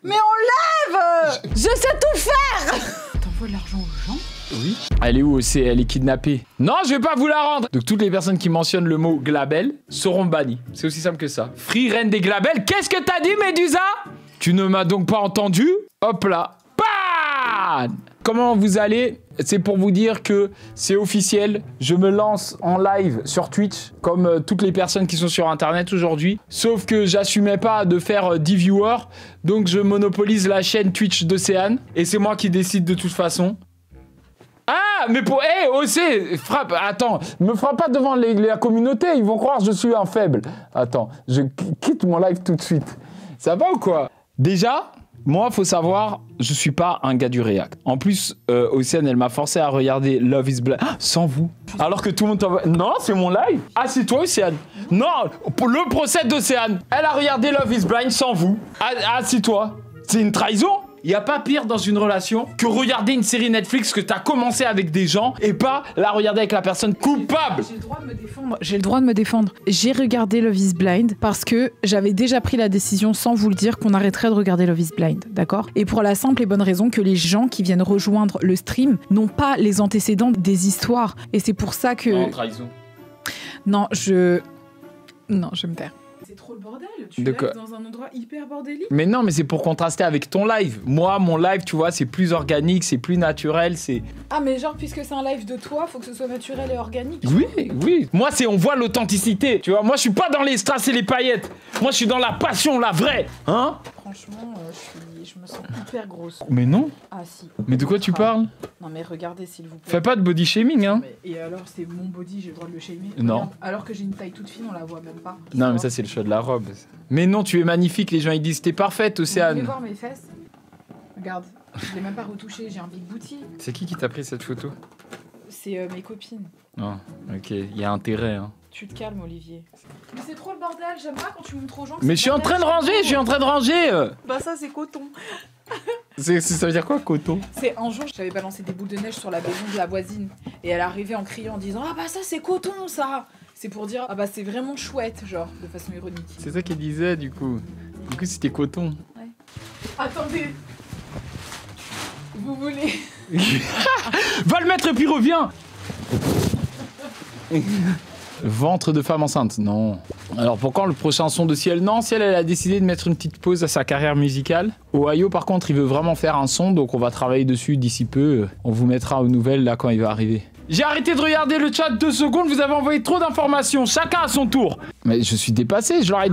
Mais on lève. Je sais tout faire. T'envoies de l'argent aux gens? Oui. Elle est où aussi? Elle est kidnappée. Non, je vais pas vous la rendre. Donc toutes les personnes qui mentionnent le mot glabelle seront bannies. C'est aussi simple que ça. Free reine des glabelles. Qu'est-ce que t'as dit, Médusa? Tu ne m'as donc pas entendu? Hop là. Bam! Comment vous allez? C'est pour vous dire que c'est officiel. Je me lance en live sur Twitch, comme toutes les personnes qui sont sur Internet aujourd'hui. Sauf que j'assumais pas de faire 10 viewers. Donc je monopolise la chaîne Twitch d'Océane. Et c'est moi qui décide de toute façon. Ah, mais pour... Hé, OC, frappe, attends, me frappe pas devant la communauté, ils vont croire que je suis un faible. Attends, je quitte mon live tout de suite. Ça va ou quoi? Déjà, moi, faut savoir, je suis pas un gars du React. En plus, Océane, elle m'a forcé à regarder Love is Blind sans vous. Alors que tout le monde t'envoie... Non, c'est mon live. Ah, c'est toi, Océane. Non, pour le procès d'Océane. Elle a regardé Love is Blind sans vous. Ah, c'est toi. C'est une trahison. Il n'y a pas pire dans une relation que regarder une série Netflix que tu as commencé avec des gens et pas la regarder avec la personne coupable. J'ai le droit de me défendre. J'ai le droit de me défendre. J'ai regardé Love is Blind parce que j'avais déjà pris la décision sans vous le dire qu'on arrêterait de regarder Love is Blind, d'accord? Et pour la simple et bonne raison que les gens qui viennent rejoindre le stream n'ont pas les antécédents des histoires. Et c'est pour ça que... Non, trahison. Non, je me taire. C'est trop le bordel, tu lives dans un endroit hyper bordélique. Mais non, mais c'est pour contraster avec ton live. Moi, mon live, tu vois, c'est plus organique, c'est plus naturel, c'est... Ah, mais genre, puisque c'est un live de toi, faut que ce soit naturel et organique. Oui, oui. Moi, c'est on voit l'authenticité, tu vois. Moi, je suis pas dans les strass et les paillettes. Moi, je suis dans la passion, la vraie. Hein? Franchement, je me sens hyper grosse. Mais non. Ah, si. Mais de quoi tu parles? Non, mais regardez, s'il vous plaît. Fais pas de body shaming, hein. Et alors, c'est mon body, j'ai le droit de le shamer? Non. Regarde, alors que j'ai une taille toute fine, on la voit même pas. Non, mais ça, c'est le choix de la robe. Mais non, tu es magnifique, les gens, ils disent t'es parfaite, Vous Océane. voulez voir mes fesses? Regarde, je l'ai même pas retouché, j'ai un big booty. C'est qui t'a pris cette photo? C'est mes copines. Oh, ok, il y a intérêt, hein. Tu te calmes, Olivier. Mais c'est trop le bordel, j'aime pas quand tu montres aux gens que Mais je suis en train de ranger, je suis en train de ranger. Bah ça, c'est coton. Ça veut dire quoi, coton? C'est un jour, j'avais balancé des boules de neige sur la maison de la voisine. Et elle arrivait en criant, en disant « Ah bah ça, c'est coton, ça !» C'est pour dire « Ah bah c'est vraiment chouette, genre, de façon ironique. » C'est ça qu'elle disait, du coup. Du coup, c'était coton. Ouais. Attendez. Vous voulez... Va le mettre et puis reviens. Ventre de femme enceinte, non. Alors pour quand le prochain son de Ciel? Non, Ciel, elle a décidé de mettre une petite pause à sa carrière musicale. Ohio, par contre, il veut vraiment faire un son, donc on va travailler dessus d'ici peu. On vous mettra aux nouvelles là quand il va arriver. J'ai arrêté de regarder le chat 2 secondes, vous avez envoyé trop d'informations, chacun à son tour. Mais je suis dépassé, je leur ai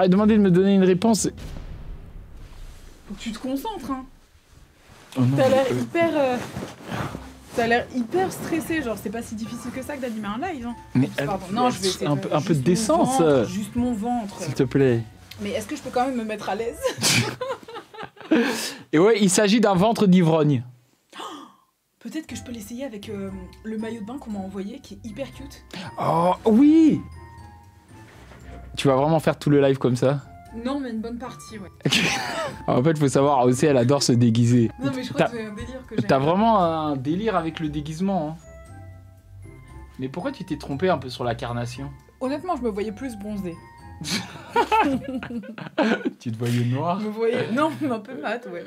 demandé de me donner une réponse. Faut que tu te concentres, hein. Oh non. T'as l'air hyper stressé, genre c'est pas si difficile que ça que d'animer un live. Hein. Mais non, je vais essayer un peu de décence. Juste mon ventre. S'il te plaît. Mais est-ce que je peux quand même me mettre à l'aise? Et ouais, il s'agit d'un ventre d'ivrogne. Peut-être que je peux l'essayer avec le maillot de bain qu'on m'a envoyé, qui est hyper cute. Oh oui. Tu vas vraiment faire tout le live comme ça? Non, mais une bonne partie, ouais. En fait, faut savoir, aussi, elle adore se déguiser. Non, mais je crois que c'est un délire que j'ai. T'as vraiment un délire avec le déguisement, hein. Mais pourquoi tu t'es trompé un peu sur la carnation? Honnêtement, je me voyais plus bronzée. Tu te voyais noir? Je me voyais... Non, un peu mat, ouais.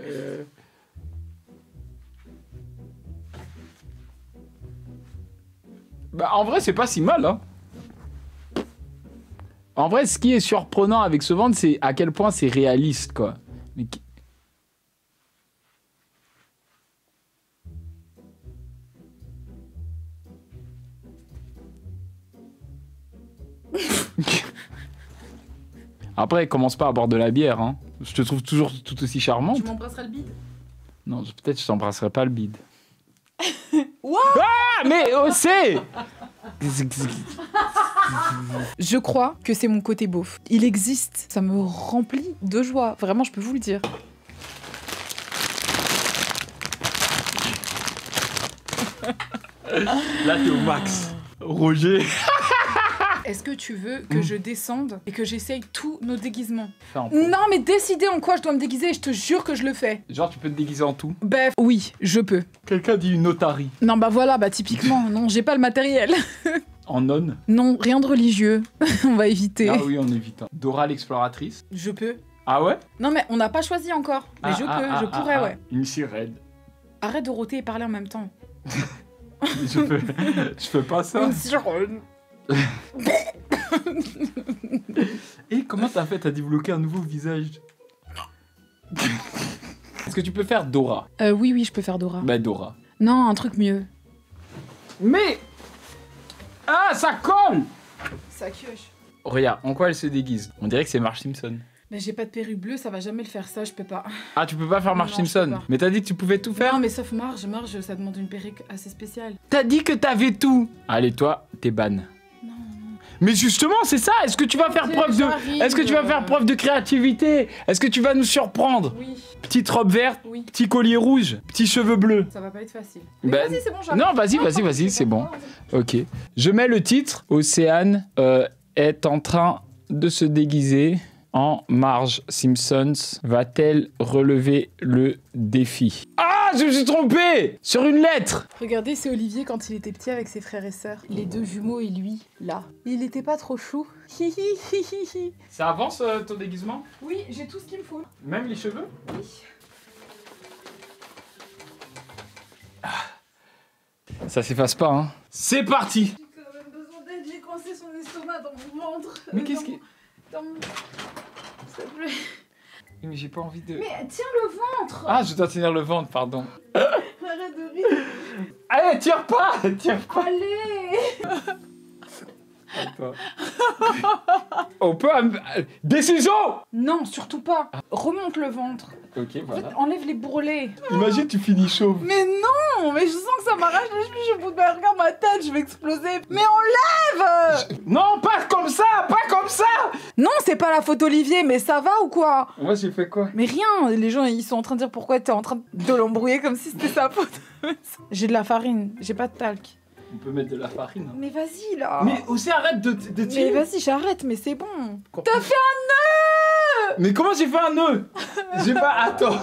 Bah, en vrai, c'est pas si mal, hein. En vrai, ce qui est surprenant avec ce ventre, c'est à quel point c'est réaliste, quoi. Mais Après, commence pas à boire de la bière, hein. Je te trouve toujours tout aussi charmante. Tu m'embrasseras le bide? Non, peut-être je t'embrasserai pas le bide. What? Ah, mais c'est... Je crois que c'est mon côté beauf. Il existe, ça me remplit de joie. Vraiment, je peux vous le dire. Là, t'es au max. Roger. Est-ce que tu veux que je descende et que j'essaye tous nos déguisements? Non, mais décider en quoi je dois me déguiser, je te jure que je le fais. genre, tu peux te déguiser en tout? Bref, oui, je peux. Quelqu'un dit une otarie. Non, bah voilà, bah typiquement, non, j'ai pas le matériel. En nonne? Non, rien de religieux. On va éviter. Ah oui, on évite. Dora l'exploratrice. Je peux. Ah ouais? Non, mais on n'a pas choisi encore. Mais je pourrais, ouais. Une sirène. Arrête de rôter et parler en même temps. Je fais pas ça. Une sirène. Et comment t'as fait? T'as débloqué un nouveau visage. Est-ce que tu peux faire Dora? Oui, je peux faire Dora. Bah Dora. Non, un truc mieux. Mais... Ah, ça colle! Ça quioche. Regarde, en quoi elle se déguise? On dirait que c'est Marge Simpson. Mais j'ai pas de perruque bleue, ça va jamais le faire ça, je peux pas. Ah, tu peux pas faire Marge Non, je Simpson? peux pas. Mais t'as dit que tu pouvais tout faire? Non, mais sauf Marge, ça demande une perruque assez spéciale. T'as dit que t'avais tout! Allez, toi, t'es ban. Non. Mais justement, c'est ça! Est-ce que tu vas faire preuve de... Est-ce que tu vas faire preuve de créativité? Est-ce que tu vas nous surprendre? Oui, Petite robe verte, oui. petit collier rouge, petits cheveux bleus. Ça va pas être facile. Mais Ben, vas-y, c'est bon, j'arrête. non, vas-y, c'est bon. Ok. Je mets le titre. Océane est en train de se déguiser en Marge Simpson. Va-t-elle relever le défi? Ah, je me suis trompé sur une lettre. Regardez, c'est Olivier quand il était petit avec ses frères et sœurs. Les deux jumeaux et lui, là. Il était pas trop chou. Hi hi hi hi hi. Ça avance ton déguisement? Oui, j'ai tout ce qu'il me faut. Même les cheveux? Oui. Ça s'efface pas, hein. C'est parti. J'ai quand même besoin d'aide, j'ai coincé son estomac dans mon ventre. Mais qu'est-ce qui... Dans mon... S'il te plaît. Mais j'ai pas envie de... Mais tiens le ventre. Ah, je dois tenir le ventre, pardon. Arrête de rire. Allez, tire pas. Allez. Attends. On peut... Des ciseaux. Non, surtout pas. Remonte le ventre. Ok, En fait, voilà. enlève les bourrelets. Imagine, tu finis chauve. Mais non, mais je sens que ça m'arrache les cheveux, je bouge, regarde ma tête, je vais exploser. Mais enlève. Non, pas comme ça, pas comme ça. Non, c'est pas la faute Olivier, mais ça va ou quoi? Moi, j'ai fait quoi? Mais rien, les gens ils sont en train de dire pourquoi t'es en train de l'embrouiller comme si c'était sa faute. J'ai de la farine, j'ai pas de talc. On peut mettre de la farine. Hein. Mais vas-y là. Mais aussi, arrête de Mais tirer. vas-y, j'arrête, mais c'est bon. Quoi? T'as fait un nœud. Mais comment j'ai fait un nœud? J'ai pas... Attends.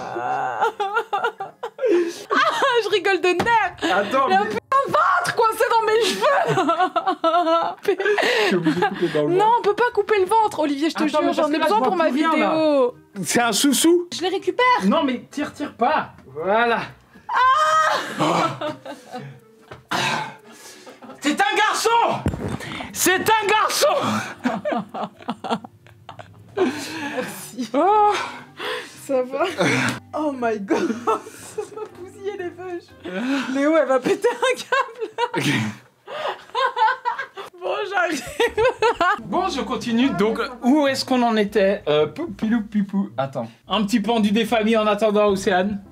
Je rigole de nerfs. Attends. Il y a un putain de ventre coincé dans mes cheveux. Je suis obligé de couper dans le Non, on peut pas couper le ventre, Olivier, je te Attends, mais jure, parce j'en que ai là, besoin je vois pour ma plus rien, vidéo. C'est un sous-sous. Je les récupère. Non, mais tire pas. Voilà. C'est un garçon. C'est un garçon. Merci. Oh. Ça va. Oh my god. Ça va bousiller les vaches. Léo, elle va péter un câble. Bon, j'arrive. Bon, je continue. Donc, où est-ce qu'on en était? Poupilou pipou. Attends. Un petit pendu des familles en attendant, Océane.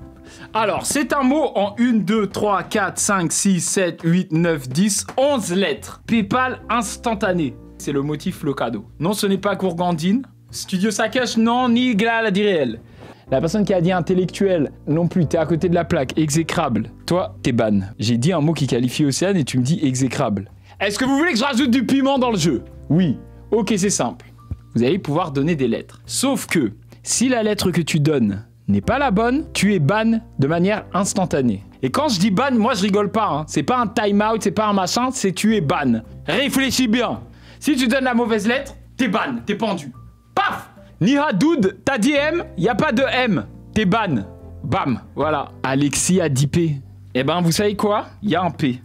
Alors, c'est un mot en 1, 2, 3, 4, 5, 6, 7, 8, 9, 10, 11 lettres. PayPal instantané. C'est le motif, le cadeau. Non, ce n'est pas Gourgandine. Studio Sakash, non, ni Glal réel. La personne qui a dit intellectuel, non plus, t'es à côté de la plaque. Exécrable. Toi, t'es ban. J'ai dit un mot qui qualifie Océane et tu me dis exécrable. Est-ce que vous voulez que je rajoute du piment dans le jeu? Oui. Ok, c'est simple. Vous allez pouvoir donner des lettres. Sauf que, si la lettre que tu donnes n'est pas la bonne, tu es ban de manière instantanée. Et quand je dis ban, moi je rigole pas. Hein. C'est pas un time-out, c'est pas un machin, c'est tu es ban. Réfléchis bien. Si tu donnes la mauvaise lettre, t'es ban, t'es pendu. Paf! Niha Doud, t'as dit M, y a pas de M. T'es ban. Bam, voilà. Alexis a dit P. Eh ben, vous savez quoi? Y a un P.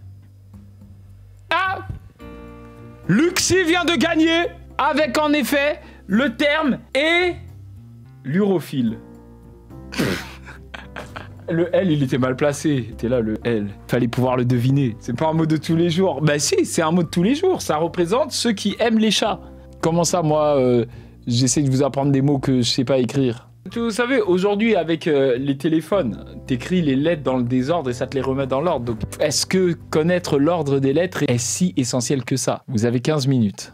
Ah! Luxi vient de gagner avec en effet le terme et l'urophile. Le L, il était mal placé. T'es là, le L. Fallait pouvoir le deviner. C'est pas un mot de tous les jours. Bah si, c'est un mot de tous les jours. Ça représente ceux qui aiment les chats. Comment ça, moi, j'essaie de vous apprendre des mots que je sais pas écrire. Vous savez, aujourd'hui, avec les téléphones, t'écris les lettres dans le désordre et ça te les remet dans l'ordre. Donc, est-ce que connaître l'ordre des lettres est si essentiel que ça? Vous avez 15 minutes.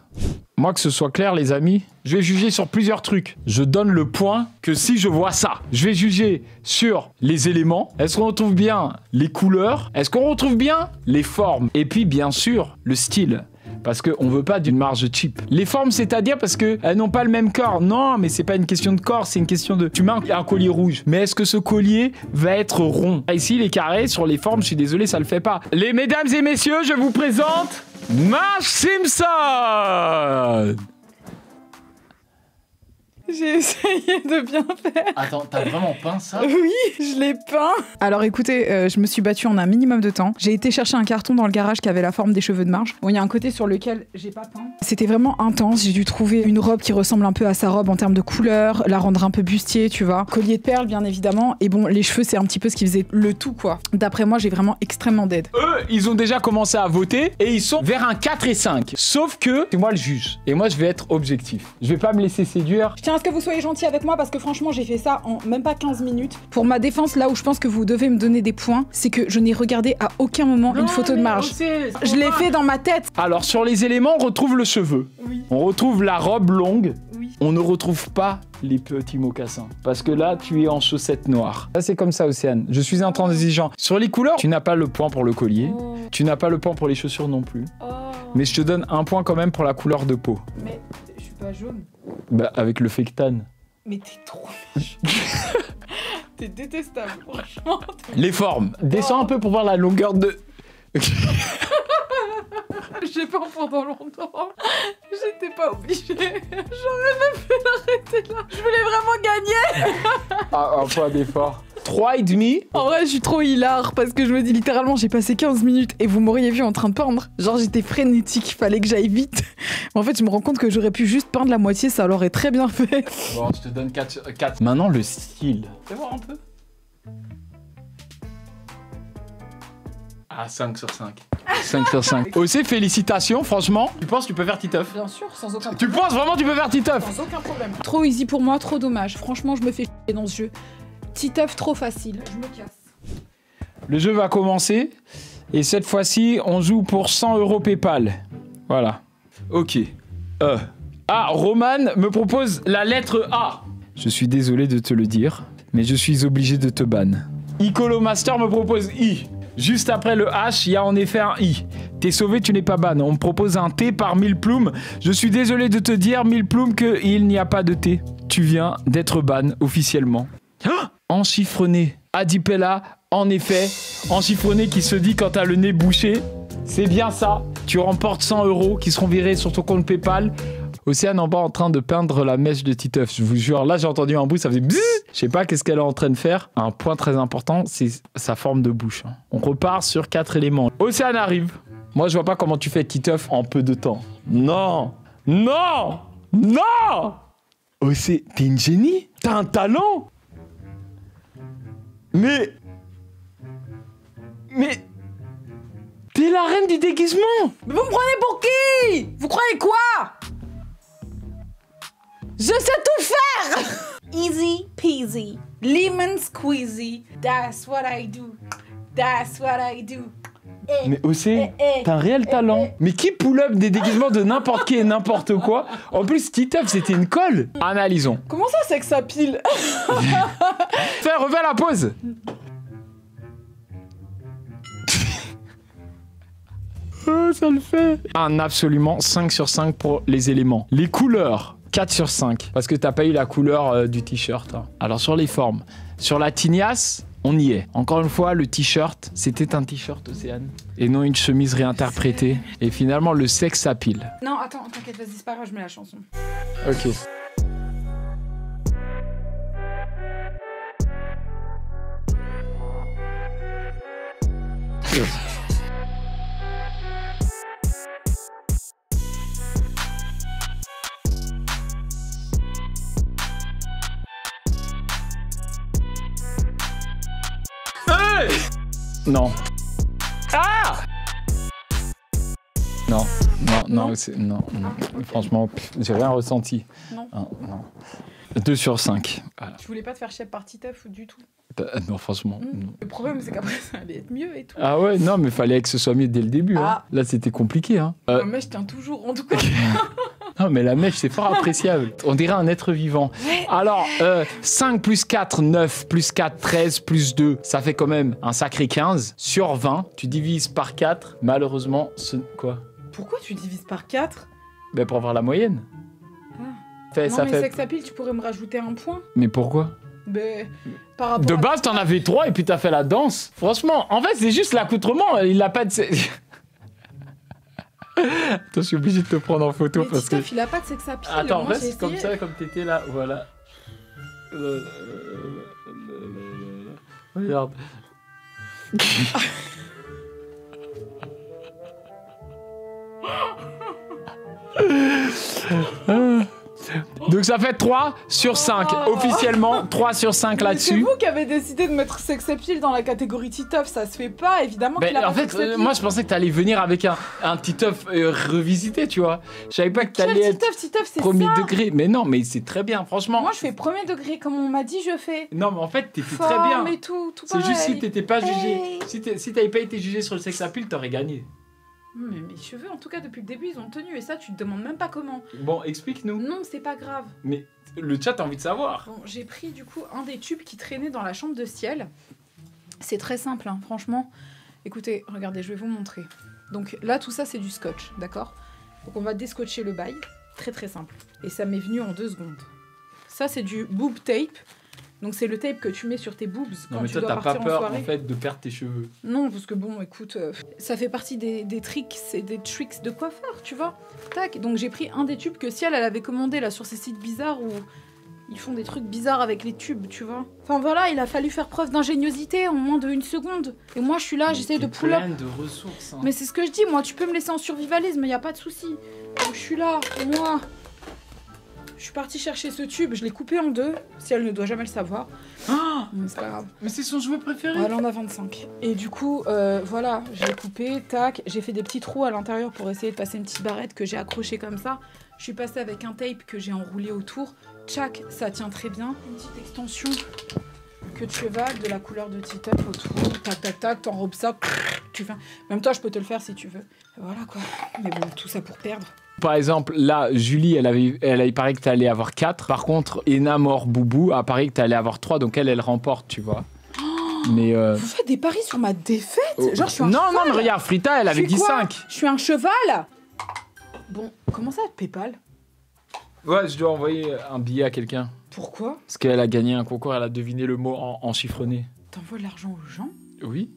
Moi, que ce soit clair, les amis, je vais juger sur plusieurs trucs. Je donne le point que si je vois ça. Je vais juger sur les éléments. Est-ce qu'on retrouve bien les couleurs? Est-ce qu'on retrouve bien les formes? Et puis, bien sûr, le style. Parce qu'on veut pas d'une marge cheap. Les formes, c'est-à-dire parce qu'elles n'ont pas le même corps. Non, mais c'est pas une question de corps, c'est une question de... Tu mets un collier rouge, mais est-ce que ce collier va être rond? Ici, les carrés, sur les formes, je suis désolé, ça le fait pas. Les mesdames et messieurs, je vous présente... Marge Simpson! J'ai essayé de bien faire. Attends, t'as vraiment peint ça? Oui, je l'ai peint. Alors écoutez, je me suis battue en un minimum de temps. J'ai été chercher un carton dans le garage qui avait la forme des cheveux de Marge. Bon, il y a un côté sur lequel j'ai pas peint. C'était vraiment intense. J'ai dû trouver une robe qui ressemble un peu à sa robe en termes de couleur, la rendre un peu bustier, tu vois. Collier de perles, bien évidemment. Et bon, les cheveux, c'est un petit peu ce qui faisait le tout, quoi. D'après moi, j'ai vraiment extrêmement dead. Eux, ils ont déjà commencé à voter et ils sont vers un 4 et 5. Sauf que c'est moi le juge. Et moi, je vais être objectif. Je vais pas me laisser séduire. Je tiens à ce que vous soyez gentil avec moi parce que franchement, j'ai fait ça en même pas 15 minutes. Pour ma défense, là où je pense que vous devez me donner des points, c'est que je n'ai regardé à aucun moment une photo de Marge. Je l'ai fait dans ma tête. Alors, sur les éléments, on retrouve le cheveu. Oui. On retrouve la robe longue. Oui. On ne retrouve pas les petits mocassins. Parce que là, tu es en chaussettes noires. Ça, c'est comme ça, Océane. Je suis intransigeant. Sur les couleurs, tu n'as pas le point pour le collier. Oh. Tu n'as pas le point pour les chaussures non plus. Oh. Mais je te donne un point quand même pour la couleur de peau. Mais je suis pas jaune. Bah, avec le fectane. Mais t'es trop méchant. T'es détestable, franchement. Les formes. Descends un peu pour voir la longueur de... J'ai pas pendant longtemps. J'étais pas obligée. J'aurais même pu l'arrêter là. Je voulais vraiment gagner. Ah, un point d'effort. 3,5. En vrai, je suis trop hilar parce que je me dis littéralement, j'ai passé 15 minutes et vous m'auriez vu en train de peindre. Genre, j'étais frénétique, fallait que j'aille vite. En fait, je me rends compte que j'aurais pu juste peindre la moitié, ça l'aurait très bien fait. Bon, je te donne 4. Maintenant, le style. Fais voir un peu. Ah, 5 sur 5. 5 sur 5. Aussi, félicitations, franchement. Tu penses que tu peux faire Titeuf? Bien sûr, sans aucun problème. Tu penses vraiment que tu peux faire Titeuf? Sans aucun problème. Trop easy pour moi, trop dommage. Franchement, je me fais chier dans ce jeu. Titeuf trop facile. Je me casse. Le jeu va commencer. Et cette fois-ci, on joue pour 100 € PayPal. Voilà. Ok. Ah, Roman me propose la lettre A. Je suis désolé de te le dire, mais je suis obligé de te ban. Icolo Master me propose I. Juste après le H, il y a en effet un I. T'es sauvé, tu n'es pas ban. On me propose un T par 1000 plumes. Je suis désolé de te dire, 1000 plumes, qu'il n'y a pas de T. Tu viens d'être ban officiellement. Ah, enchiffronné. Adipella, en effet. Enchiffronné qui se dit quand t'as le nez bouché. C'est bien ça. Tu remportes 100 € qui seront virés sur ton compte PayPal. Océane en bas en train de peindre la mèche de Titeuf. Je vous jure, là j'ai entendu un bruit, ça faisait bzzz. Je sais pas qu'est-ce qu'elle est en train de faire. Un point très important, c'est sa forme de bouche. On repart sur 4 éléments. Océane arrive. Moi je vois pas comment tu fais Titeuf en peu de temps. Non. Non. Non. Océane, t'es une génie. T'as un talent. Mais... T'es la reine du déguisement. Mais vous me prenez pour qui? Vous croyez quoi? Je sais tout faire. Easy peasy, lemon squeezy. That's what I do. That's what I do. Mais Océ, t'as un réel talent. Mais qui pull-up des déguisements de n'importe qui et n'importe quoi? En plus, Titeuf, c'était une colle. Analysons. Comment ça, c'est que ça pile? Refais la pause. Oh, ça le fait. Un absolument 5 sur 5 pour les éléments. Les couleurs. 4 sur 5. Parce que t'as pas eu la couleur du t-shirt. Hein. Alors sur les formes. Sur la tignasse, on y est. Encore une fois, le t-shirt, c'était un t-shirt Océane. Et non une chemise réinterprétée. Et finalement, le sexe, ça pile. Non, attends, t'inquiète, vas-y, c'est pas grave, je mets la chanson. Ok. Non. Ah! Non, non, non. Franchement, j'ai rien ressenti. Non. Non. 2 sur 5. Voilà. Tu voulais pas te faire chier par Titeuf ou du tout? Non, franchement. Non. Le problème, c'est qu'après, ça allait être mieux et tout. Ah ouais, non, mais fallait que ce soit mieux dès le début. Ah. Hein. Là, c'était compliqué. Hein. La mèche tient toujours, en tout cas. Non, mais la mèche, c'est fort appréciable. On dirait un être vivant. Ouais. Alors, 5 plus 4, 9, plus 4, 13, plus 2, ça fait quand même un sacré 15. Sur 20, tu divises par 4. Malheureusement, Quoi? Pourquoi tu divises par 4? Ben, pour avoir la moyenne. Ah. Fait, Non, ça mais fait... sexe à pile, tu pourrais me rajouter un point. Mais pourquoi? Ben, par rapport De à... base, t'en avais 3 et puis t'as fait la danse. Franchement, en fait, c'est juste l'accoutrement. Il a pas de... Attends, je suis obligé de te prendre en photo Mais parce que... Titeuf, il a pas de sex appeal. Attends, Moi, j'ai reste comme essayé. ça, comme t'étais là, voilà. Regarde. Donc ça fait 3 sur 5. Oh. Officiellement, 3 sur 5 Mais c'est là-dessus. vous qui avez décidé de mettre sex appeal dans la catégorie Titeuf, ça se fait pas, évidemment qu'il Ben, a en pas fait, sex appeal. moi je pensais que t'allais venir avec un Titeuf revisité, tu vois. Je savais pas que Quel t'allais être Titeuf, c'est premier ça. degré. Mais non, mais c'est très bien, franchement. Moi, je fais premier degré, comme on m'a dit, je fais. Non, mais en fait, t'étais Forme très bien. et tout C'est juste si pareil. t'étais pas jugé. Hey. Si t'avais pas été jugé sur le sex appeal, t'aurais gagné. Mais mes cheveux, en tout cas, depuis le début, ils ont tenu. Et ça, tu te demandes même pas comment. Bon, explique-nous. Non, c'est pas grave. Mais le chat a envie de savoir. Bon, j'ai pris du coup un des tubes qui traînait dans la chambre de ciel. C'est très simple, hein, franchement. Écoutez, regardez, je vais vous montrer. Donc là, tout ça, c'est du scotch, d'accord? Donc on va déscotcher le bail. Très très simple. Et ça m'est venu en 2 secondes. Ça, c'est du boob tape. Donc c'est le tape que tu mets sur tes boobs Non, quand mais tu toi, dois t'as pas partir en peur soirée. en fait de perdre tes cheveux. Non, parce que bon, écoute, ça fait partie des tricks et des tricks de coiffeur, tu vois. Tac, donc j'ai pris un des tubes que Ciel, elle avait commandé là sur ces sites bizarres où ils font des trucs bizarres avec les tubes, tu vois. Enfin voilà, il a fallu faire preuve d'ingéniosité en moins de 1 seconde. Et moi, je suis là, j'essaie de T'es pull up. pleine de ressources. Hein. Mais c'est ce que je dis, moi, tu peux me laisser en survivalisme, y a pas de souci. Donc je suis là, et moi, je suis partie chercher ce tube, je l'ai coupé en 2. Ciel ne doit jamais le savoir. Ah, Mais c'est pas grave. mais c'est son jouet préféré. Elle en a 25. Et du coup, voilà, j'ai coupé, tac, j'ai fait des petits trous à l'intérieur pour essayer de passer une petite barrette que j'ai accrochée comme ça. Je suis passée avec un tape que j'ai enroulé autour. Tchac, ça tient très bien. Une petite extension que de cheval de la couleur de Titeuf autour. Tac, tac, tac, t'enrobes ça. Tu fais... Même toi, je peux te le faire si tu veux. Et voilà quoi. Mais bon, tout ça pour perdre. Par exemple, là, Julie, il paraît que t'allais avoir 4. Par contre, Enamor Boubou a parié que t'allais avoir 3, donc elle remporte, tu vois. Mais Vous faites des paris sur ma défaite? Genre, je suis un non, cheval. non, mais regarde, Frita, elle avait Je suis dit quoi 5. Je suis un cheval. Bon, comment ça, PayPal? Ouais, je dois envoyer un billet à quelqu'un. Pourquoi? Parce qu'elle a gagné un concours, elle a deviné le mot en chiffronné. T'envoies de l'argent aux gens? Oui.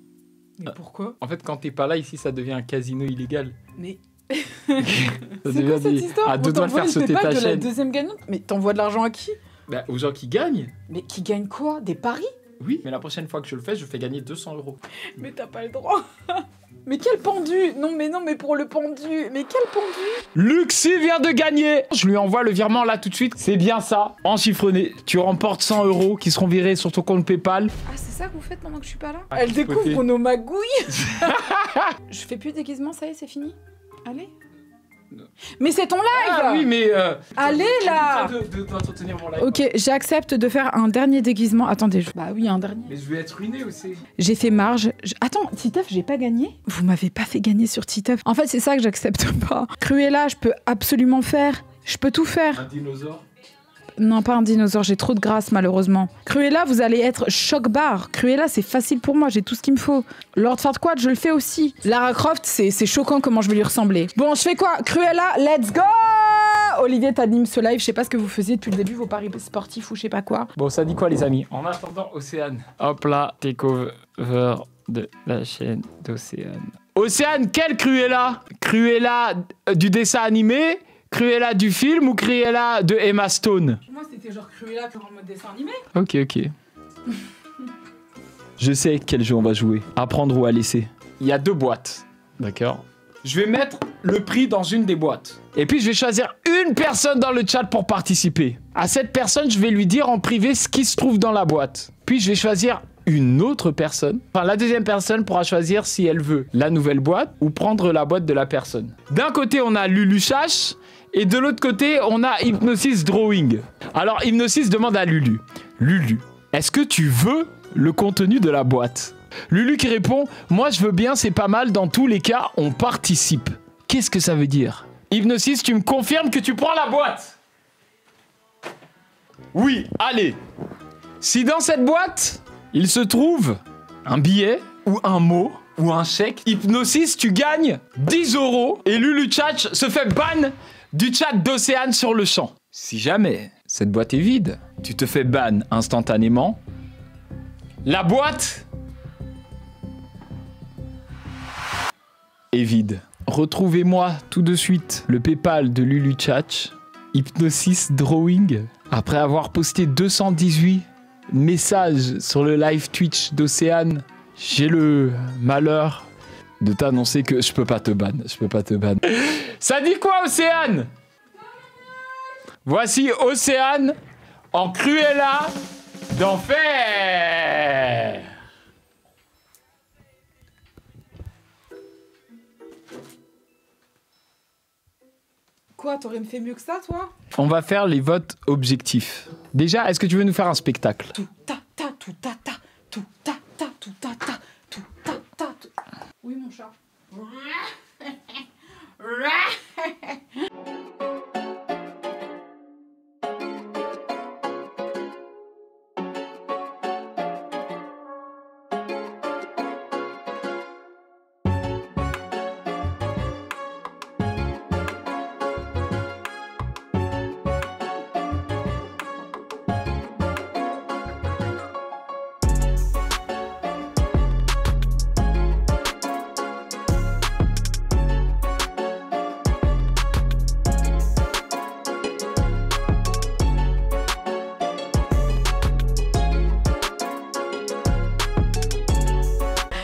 Mais pourquoi? En fait, quand t'es pas là, ici, ça devient un casino illégal. Mais Ça c'est devient quoi cette des- histoire? à deux doigts de faire sauter ta de la chaîne. deuxième gagnante? Mais t'envoies de l'argent à qui? Bah, aux gens qui gagnent. Mais qui gagne quoi? Des paris? Oui, mais la prochaine fois que je le fais, je fais gagner 200 €. Mais t'as pas le droit. Mais quel pendu? Non, mais pour le pendu. Mais quel pendu? Luxi vient de gagner. Je lui envoie le virement là tout de suite. C'est bien ça. En chiffronné, tu remportes 100 € qui seront virés sur ton compte PayPal. Ah, c'est ça que vous faites pendant que je suis pas là? Ah, Elle petit découvre côté. nos magouilles. Je fais plus de déguisement, ça y est, c'est fini? Allez. Non. Mais c'est ton live! Ah oui, mais... Allez là! d'entretenir mon live. Ok, j'accepte de faire un dernier déguisement. Attendez, bah oui, un dernier. Mais je vais être ruiné aussi. J'ai fait marge. Attends, Titeuf, j'ai pas gagné? Vous m'avez pas fait gagner sur Titeuf. En fait, c'est ça que j'accepte pas. Cruella, je peux absolument faire. Je peux tout faire. Un dinosaure. Non, pas un dinosaure, j'ai trop de grâce malheureusement. Cruella, vous allez être choc-barre. Cruella, c'est facile pour moi, j'ai tout ce qu'il me faut. Lord Farquaad, je le fais aussi. Lara Croft, c'est choquant comment je vais lui ressembler. Bon, je fais quoi? Cruella, let's go! Olivier, t'animes ce live, je sais pas ce que vous faisiez depuis le début, vos paris sportifs ou je sais pas quoi. Bon, ça dit quoi les amis? En attendant, Océane. Hop là, takeover de la chaîne d'Océane. Océane, quelle Cruella? Cruella du dessin animé? Cruella du film ou Cruella de Emma Stone? Moi, c'était genre Cruella en mode dessin animé. Ok, ok. Je sais quel jeu on va jouer. À prendre ou à laisser. Il y a 2 boîtes. D'accord. Je vais mettre le prix dans une des boîtes. Et puis je vais choisir une personne dans le chat pour participer. À cette personne, je vais lui dire en privé ce qui se trouve dans la boîte. Puis je vais choisir une autre personne. Enfin, la deuxième personne pourra choisir si elle veut la nouvelle boîte ou prendre la boîte de la personne. D'un côté, on a Lulu Chache. Et de l'autre côté, on a Hypnosis Drawing. Alors, Hypnosis demande à Lulu. Lulu, est-ce que tu veux le contenu de la boîte? Lulu qui répond, moi je veux bien, c'est pas mal, dans tous les cas, on participe. Qu'est-ce que ça veut dire? Hypnosis, tu me confirmes que tu prends la boîte? Oui, allez. Si dans cette boîte, il se trouve un billet ou un mot ou un chèque, Hypnosis, tu gagnes 10 € et Lulu Tchatch se fait ban du chat d'Océane sur le champ. Si jamais cette boîte est vide, tu te fais ban instantanément. La boîte est vide. Retrouvez-moi tout de suite le PayPal de Lulu Tchatch, Hypnosis Drawing. Après avoir posté 218 messages sur le live Twitch d'Océane, j'ai le malheur de t'annoncer que je peux pas te ban. Je peux pas te ban. Ça dit quoi, Océane? Voici Océane en Cruella d'enfer. Quoi, t'aurais fait mieux que ça, toi? On va faire les votes objectifs. Déjà, est-ce que tu veux nous faire un spectacle? Tout ta ta, tout ta ta, tout ta ta, tout ta ta, tout ta ta, tout... Oui, mon chat.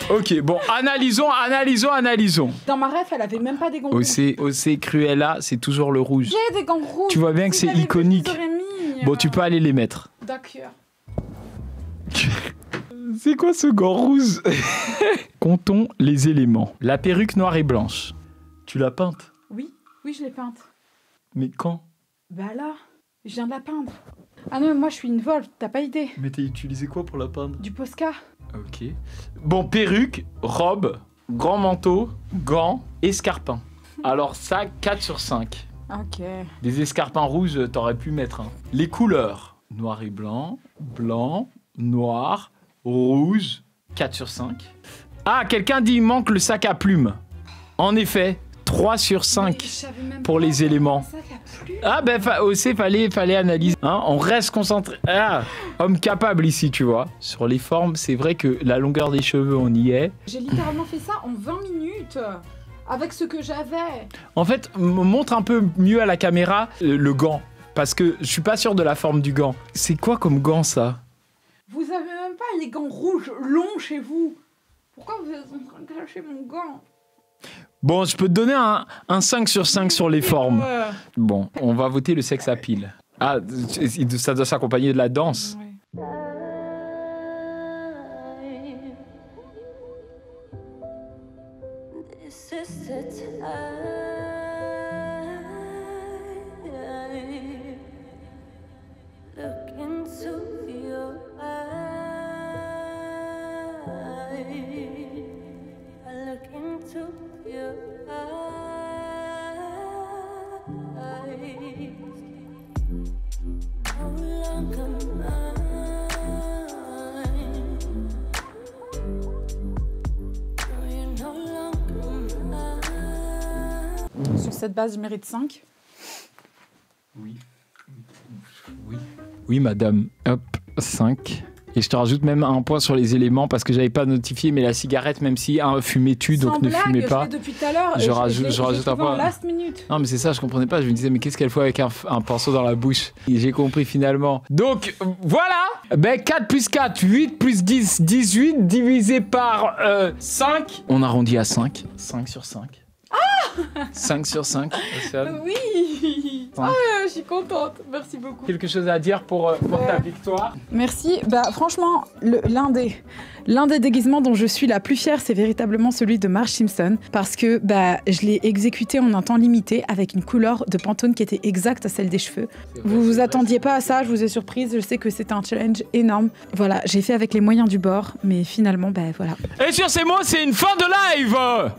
Ok, bon, analysons. Dans ma ref, elle avait même pas des gants rouges. OC Cruella, c'est toujours le rouge. J'ai des gants rouges. Tu vois bien que c'est iconique. Bon, tu peux aller les mettre. D'accord. C'est quoi ce gant rouge? Comptons les éléments. La perruque noire et blanche. Tu l'as peinte? Oui, je l'ai peinte. Mais quand? Bah là, je viens de la peindre. Ah non, mais moi je suis une Volve, t'as pas idée. Mais t'as utilisé quoi pour la peindre? Du Posca. Ok. Bon, perruque, robe, grand manteau, gants, escarpins. Alors ça, 4 sur 5. Ok. Des escarpins rouges, t'aurais pu mettre. Hein. Les couleurs, noir et blanc, blanc, noir, rouge, 4 sur 5. Ah, quelqu'un dit il manque le sac à plumes. En effet, 3 sur 5 pour les éléments. Ah ben aussi fallait analyser. Hein, on reste concentré. Ah, homme capable ici, tu vois. Sur les formes, c'est vrai que la longueur des cheveux, on y est. J'ai littéralement fait ça en 20 minutes. Avec ce que j'avais. En fait, montre un peu mieux à la caméra le gant. Parce que je suis pas sûr de la forme du gant. C'est quoi comme gant, ça? Vous avez même pas les gants rouges longs chez vous. Pourquoi vous êtes en train de cacher mon gant? Bon, je peux te donner un 5 sur 5 sur les formes. Bon, on va voter le sex appeal. Ah, ça doit s'accompagner de la danse. Ouais. Sur cette base, je mérite 5. Oui, madame. Hop, 5. Et je te rajoute même un point sur les éléments parce que j'avais pas notifié, mais la cigarette, même si fumez-tu, donc ne fumez pas. Je depuis tout à l'heure. Je rajoute un point. Last minute. Non, mais c'est ça, je comprenais pas. Je me disais, mais qu'est-ce qu'elle fait avec un pinceau dans la bouche? Et j'ai compris finalement. Donc, voilà. Ben, 4 plus 4, 8 plus 10, 18 divisé par 5. On arrondit à 5. 5 sur 5. 5 sur 5. Oui. Ah, je suis contente. Merci beaucoup. Quelque chose à dire pour ta victoire? Merci. Bah, franchement, l'un des déguisements dont je suis la plus fière, c'est véritablement celui de Marge Simpson. Parce que bah, je l'ai exécuté en un temps limité avec une couleur de Pantone qui était exacte à celle des cheveux. Vous vous attendiez pas à ça, je vous ai surprise. Je sais que c'était un challenge énorme. Voilà, j'ai fait avec les moyens du bord. Mais finalement, bah voilà. Et sur ces mots, c'est une fin de live!